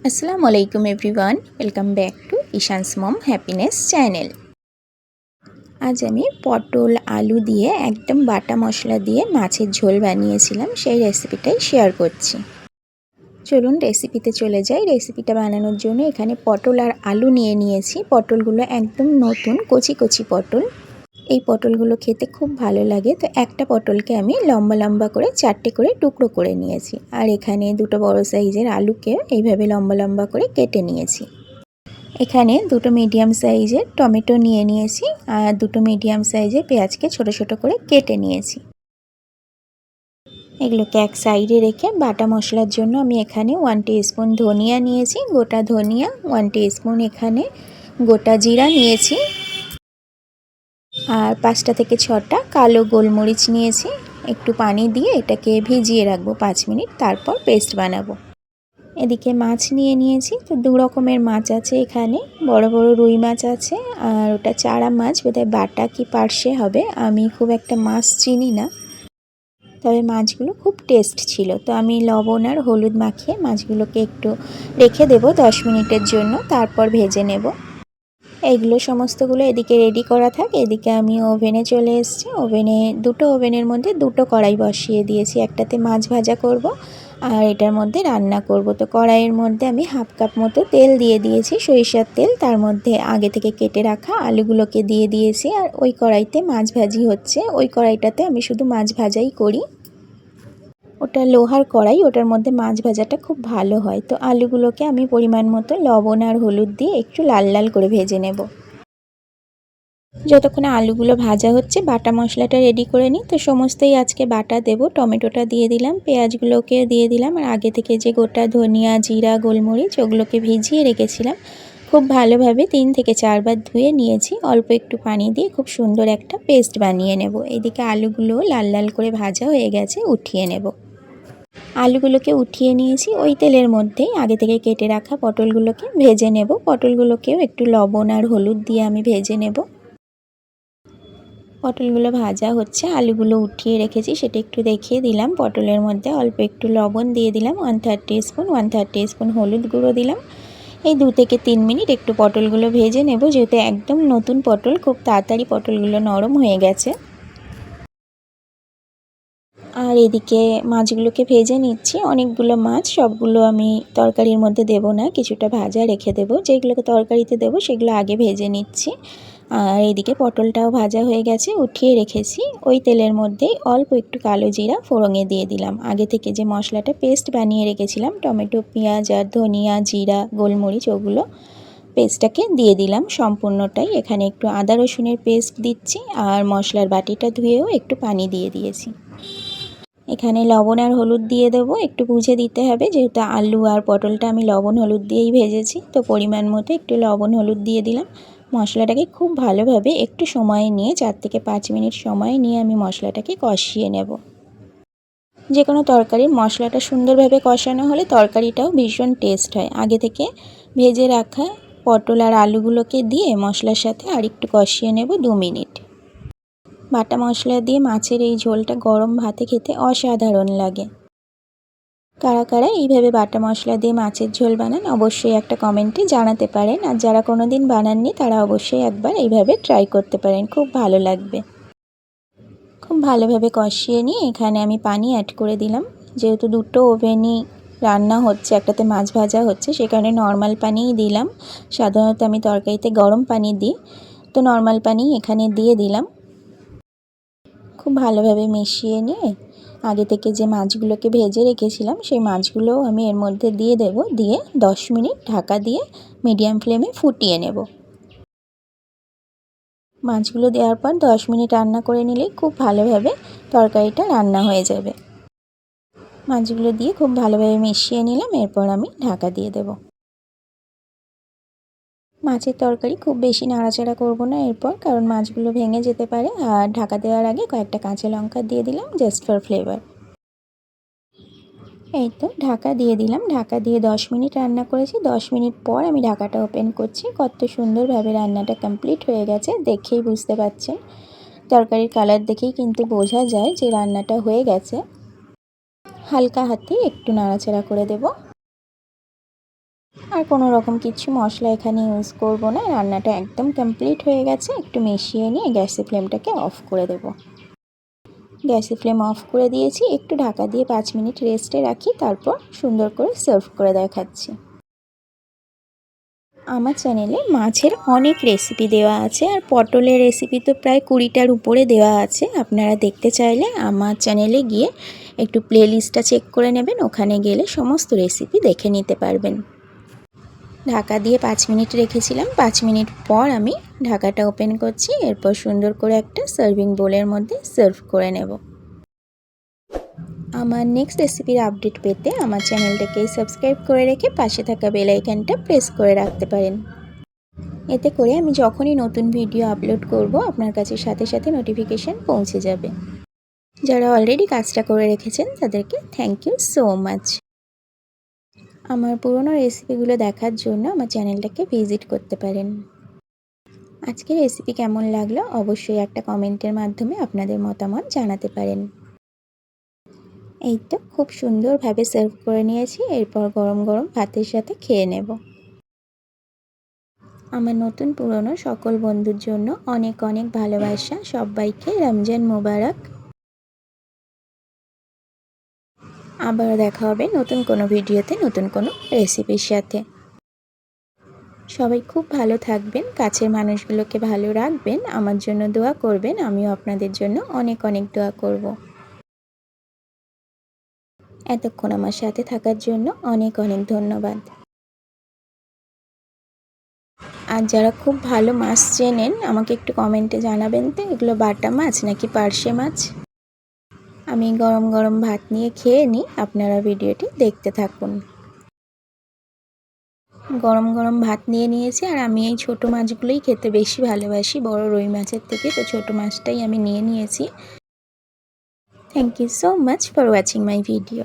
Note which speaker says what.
Speaker 1: আসসালামু আলাইকুম everyone, welcome back to Ishan's mom happiness channel. আজ আমি পটল আলু দিয়ে একদম বাটা মশলা দিয়ে মাছের ঝোল বানিয়েছিলাম, সেই রেসিপিটাই শেয়ার করছি। চলুন রেসিপিতে চলে যাই। রেসিপিটা বানানোর জন্য এখানে পটল আর আলু নিয়েছি। পটলগুলো একদম নতুন কচি কচি পটল। এই পটলগুলো খেতে খুব ভালো লাগে। তো একটা পটলকে আমি লম্বা লম্বা করে 4টে করে টুকরো করে নিয়েছি। আর এখানে দুটো বড় সাইজের আলুকে এইভাবে লম্বা লম্বা করে কেটে নিয়েছি। এখানে দুটো মিডিয়াম সাইজের টমেটো নিয়েছি আর দুটো মিডিয়াম সাইজের পেঁয়াজকে ছোট ছোট করে কেটে নিয়েছি। এগুলোকে এক সাইডে রেখে বাটা মশলার জন্য আমি এখানে 1 টিস্পুন ধনিয়া নিয়েছি, গোটা ধনিয়া, 1 টিস্পুন এখানে গোটা জিরা নিয়েছি আর 5টা থেকে 6টা কালো গোলমরিচ নিয়েছি। একটু পানি দিয়ে এটাকে ভিজিয়ে রাখবো 5 মিনিট, তারপর পেস্ট বানাবো। এদিকে মাছ নিয়েছি। তো 2 রকমের মাছ আছে এখানে। বড় বড় রুই মাছ আছে আর ওটা চারা মাছ, বোধহয় বাটা কি পার্শে হবে। আমি খুব একটা মাছ চিনি না, তবে মাছগুলো খুব টেস্ট ছিল। তো আমি লবণ আর হলুদ মাখিয়ে মাছগুলোকে একটু রেখে দেবো 10 মিনিটের জন্য, তারপর ভেজে নেব। এইগুলো সমস্তগুলো এদিকে রেডি করা থাক। এদিকে আমি ওভেনে চলে এসেছি। ওভেনের মধ্যে দুটো কড়াই বসিয়ে দিয়েছি। একটাতে মাছ ভাজা করব আর এটার মধ্যে রান্না করব। তো কড়াইয়ের মধ্যে আমি 1/2 কাপ মতো তেল দিয়ে দিয়েছি, সরিষার তেল। তার মধ্যে আগে থেকে কেটে রাখা আলুগুলোকে দিয়ে দিয়েছি আর ওই কড়াইতে মাছ ভাজি হচ্ছে। ওই কড়াইটাতে আমি শুধু মাছ ভাজাই করি। ওটা লোহার কড়াই, ওটার মধ্যে মাছ ভাজাটা খুব ভালো হয়। তো আলুগুলোকে আমি পরিমাণ মতো লবণ আর হলুদ দিয়ে একটু লাল লাল করে ভেজে নেব। যতক্ষণে আলুগুলো ভাজা হচ্ছে বাটা মশলাটা রেডি করে নিই। তো সমস্তই আজকে বাটা দেব। টমেটোটা দিয়ে দিলাম, পেঁয়াজগুলোকে দিয়ে দিলাম আর আগে থেকে যে গোটা ধনিয়া, জিরা, গোলমরিচ ওগুলোকে ভিজিয়ে রেখেছিলাম খুব ভালোভাবে 3 থেকে 4 বার ধুয়ে নিয়েছি। অল্প একটু পানি দিয়ে খুব সুন্দর একটা পেস্ট বানিয়ে নেব। এদিকে আলুগুলো লাল লাল করে ভাজা হয়ে গেছে, উঠিয়ে নেব। আলুগুলোকে উঠিয়ে নিয়েছি। ওই তেলের মধ্যেই আগে থেকে কেটে রাখা পটলগুলোকে ভেজে নেব। পটলগুলোকেও একটু লবণ আর হলুদ দিয়ে আমি ভেজে নেব। পটলগুলো ভাজা হচ্ছে, আলুগুলো উঠিয়ে রেখেছি সেটা একটু দেখিয়ে দিলাম। পটলের মধ্যে অল্প একটু লবণ দিয়ে দিলাম, 1/3 টিস্পুন, 1/3 টিস্পুন হলুদ গুঁড়ো দিলাম। এই 2 থেকে 3 মিনিট একটু পটলগুলো ভেজে নেব, যেহেতু একদম নতুন পটল, খুব তাড়াতাড়ি পটলগুলো নরম হয়ে গেছে। আর এদিকে মাছগুলোকে ভেজে নিচ্ছি। অনেকগুলো মাছ, সবগুলো আমি তরকারির মধ্যে দেব না, কিছুটা ভাজা রেখে দেব। যেগুলোকে তরকারিতে দেব সেগুলো আগে ভেজে নিচ্ছি। আর এদিকে পটলটাও ভাজা হয়ে গেছে, উঠিয়ে রেখেছি। ওই তেলের মধ্যেই অল্প একটু কালো জিরা ফোড়ঙে দিয়ে দিলাম। আগে থেকে যে মশলাটা পেস্ট বানিয়ে রেখেছিলাম, টমেটো, পেঁয়াজ আর ধনিয়া, জিরা, গোলমরিচ, ওগুলো পেস্টটাকে দিয়ে দিলাম সম্পূর্ণটাই। এখানে একটু আদা রসুনের পেস্ট দিচ্ছি আর মশলার বাটিটা ধুয়েও একটু পানি দিয়ে দিয়েছি। এখানে লবণ আর হলুদ দিয়ে দেবো, একটু বুঝে দিতে হবে, যেহেতু আলু আর পটলটা আমি লবণ হলুদ দিয়েই ভেজেছি। তো পরিমাণ মতো একটু লবণ হলুদ দিয়ে দিলাম। মশলাটাকে খুব ভালোভাবে একটু সময় নিয়ে 4 থেকে 5 মিনিট সময় নিয়ে আমি মশলাটাকে কষিয়ে নেব। যে কোনো তরকারির মশলাটা সুন্দরভাবে কষানো হলে তরকারিটাও ভীষণ টেস্ট হয়। আগে থেকে ভেজে রাখা পটল আর আলুগুলোকে দিয়ে মশলার সাথে আর একটু কষিয়ে নেব 2 মিনিট। বাটা মশলা দিয়ে মাছের এই ঝোলটা গরম ভাতে খেতে অসাধারণ লাগে। কারা কারা এইভাবে বাটা মশলা দিয়ে মাছের ঝোল বানান অবশ্যই একটা কমেন্টে জানাতে পারেন। আর যারা কোনো দিন বানাননি তারা অবশ্যই একবার এইভাবে ট্রাই করতে পারেন, খুব ভালো লাগবে। খুব ভালোভাবে কষিয়ে নিয়ে এখানে আমি পানি অ্যাড করে দিলাম। যেহেতু দুটো ওভেনই রান্না হচ্ছে, একটাতে মাছ ভাজা হচ্ছে, সে কারণে নর্মাল পানিই দিলাম। সাধারণত আমি তরকারিতে গরম পানি দিই, তো নর্মাল পানি এখানে দিয়ে দিলাম। খুব ভালোভাবে মিশিয়ে নিয়ে আগে থেকে যে মাছগুলোকে ভেজে রেখেছিলাম সেই মাছগুলোও আমি এর মধ্যে দিয়ে দেব। দিয়ে 10 মিনিট ঢাকা দিয়ে মিডিয়াম ফ্লেমে ফুটিয়ে নেব। মাছগুলো দেওয়ার পর 10 মিনিট রান্না করে নিলেই খুব ভালোভাবে তরকারিটা রান্না হয়ে যাবে। মাছগুলো দিয়ে খুব ভালোভাবে মিশিয়ে নিলাম, এরপর আমি ঢাকা দিয়ে দেব। মাছের তরকারি খুব বেশি নাড়াচাড়া করব না এরপর, কারণ মাছগুলো ভেঙে যেতে পারে। আর ঢাকা দেওয়ার আগে কয়েকটা কাঁচা লঙ্কা দিয়ে দিলাম জাস্ট ফর ফ্লেভার। এই তো ঢাকা দিয়ে দিলাম। ঢাকা দিয়ে 10 মিনিট রান্না করেছি। 10 মিনিট পর আমি ঢাকাটা ওপেন করছি। কত সুন্দরভাবে রান্নাটা কমপ্লিট হয়ে গেছে, দেখেই বুঝতে পারছেন। তরকারির কালার দেখেই কিন্তু বোঝা যায় যে রান্নাটা হয়ে গেছে। হালকা হাতে একটু নাড়াচাড়া করে দেব। আর কোনো রকম কিছু মশলা এখানে ইউজ করব না। রান্নাটা একদম কমপ্লিট হয়ে গেছে। একটু মিশিয়ে নিয়ে গ্যাসের ফ্লেমটাকে অফ করে দেব। গ্যাসের ফ্লেম অফ করে দিয়েছি। একটু ঢাকা দিয়ে 5 মিনিট রেস্টে রাখি, তারপর সুন্দর করে সার্ভ করে দেখাচ্ছি। আমার চ্যানেলে মাছের অনেক রেসিপি দেওয়া আছে, আর পটলের রেসিপি তো প্রায় 20টার উপরে দেওয়া আছে। আপনারা দেখতে চাইলে আমার চ্যানেলে গিয়ে একটু প্লেলিস্টটা চেক করে নেবেন, ওখানে গেলে সমস্ত রেসিপি দেখে নিতে পারবেন। ঢাকা দিয়ে 5 মিনিট রেখেছিলাম। 5 মিনিট পর আমি ঢাকাটা ওপেন করছি। এরপর সুন্দর করে একটা সার্ভিং বোলের মধ্যে সার্ভ করে নেব। আমার নেক্সট রেসিপির আপডেট পেতে আমার চ্যানেলটাকে সাবস্ক্রাইব করে রেখে পাশে থাকা বেল আইকনটা প্রেস করে রাখতে পারেন। এতে করে আমি যখনই নতুন ভিডিও আপলোড করব আপনার কাছে সাথে সাথে নোটিফিকেশান পৌঁছে যাবে। যারা অলরেডি কাজটা করে রেখেছেন তাদেরকে থ্যাংক ইউ সো মাচ। আমার পুরনো রেসিপিগুলো দেখার জন্য আমার চ্যানেলটাকে ভিজিট করতে পারেন। আজকের রেসিপি কেমন লাগলো অবশ্যই একটা কমেন্টের মাধ্যমে আপনাদের মতামত জানাতে পারেন। এই তো খুব সুন্দরভাবে সার্ভ করে নিয়েছি। এরপর গরম গরম ভাতের সাথে খেয়ে নেব। আমার নতুন পুরনো সকল বন্ধুর জন্য অনেক অনেক ভালোবাসা। সবাইকে রমজান মোবারক। আবারও দেখা হবে নতুন কোনো ভিডিওতে নতুন কোনো রেসিপির সাথে। সবাই খুব ভালো থাকবেন, কাছের মানুষগুলোকে ভালো রাখবেন, আমার জন্য দোয়া করবেন। আমিও আপনাদের জন্য অনেক অনেক দোয়া করব। এতক্ষণ আমার সাথে থাকার জন্য অনেক অনেক ধন্যবাদ। আর যারা খুব ভালো মাছ চেনেন আমাকে একটু কমেন্টে জানাবেন তো, এগুলো বাটা মাছ নাকি পার্শে মাছ। আমি গরম গরম ভাত নিয়ে খেয়ে নিই, আপনারা ভিডিওটি দেখতে থাকুন। গরম গরম ভাত নিয়ে নিয়েছি, আর আমি এই ছোটো মাছগুলোই খেতে বেশি ভালোবাসি বড় রুই মাছের থেকে, তো ছোটো মাছটাই আমি নিয়ে নিয়েছি। Thank you so much for watching my video.